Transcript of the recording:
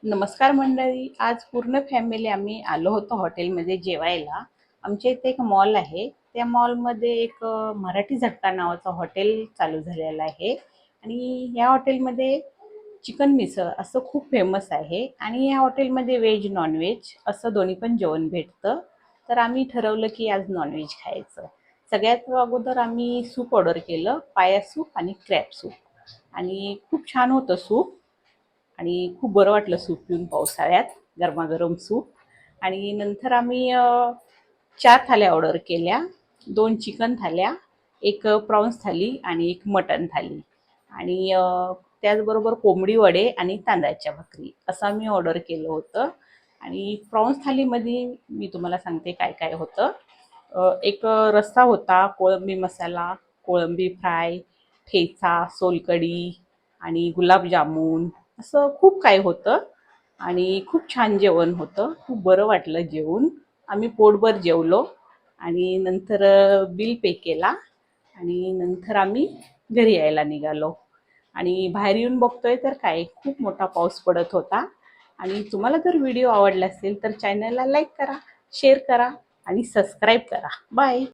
नमस्कार मंडळी. आज पूर्ण फॅमिली आम्ही आलो होतो हॉटेलमध्ये जेवायला. आमच्या इथे एक मॉल आहे. त्या मॉलमध्ये एक मराठी झटका नावाचं हॉटेल चालू झालेलं आहे आणि या हॉटेलमध्ये चिकन मिसळ असं खूप फेमस आहे आणि या हॉटेलमध्ये व्हेज नॉनव्हेज असं दोन्ही पण जेवण भेटतं. तर आम्ही ठरवलं की आज नॉनव्हेज खायचं. सगळ्यात अगोदर आम्ही सूप ऑर्डर केलं, पाया सूप आणि क्रॅब सूप. आणि खूप छान होतं सूप आणि खूप बरं वाटलं सूप पिऊन पावसाळ्यात, गरमागरम सूप. आणि नंतर आम्ही 4 थाल्या ऑर्डर केल्या. 2 चिकन थाल्या, 1 प्रॉन्स थाली आणि 1 मटण थाली आणि त्याचबरोबर कोंबडी वडे आणि तांदळाच्या भाकरी असं आम्ही ऑर्डर केलं होतं. आणि प्रॉन्स थालीमध्ये मी तुम्हाला सांगते काय काय होतं. एक रस्सा होता, कोळंबी मसाला, कोळंबी फ्राय, ठेचा, सोलकढी आणि गुलाबजामुन असं खूप काही होतं आणि खूप छान जेवण होतं. खूप बरं वाटलं जेवून. आम्ही पोटभर जेवलो आणि नंतर बिल पे केला आणि नंतर आम्ही घरी यायला निघालो. आणि बाहेर येऊन बघतोय तर काय खूप मोठा पाऊस पडत होता. आणि तुम्हाला जर व्हिडिओ आवडला असेल तर चॅनलला लाईक करा, शेअर करा आणि सबस्क्राईब करा. बाय.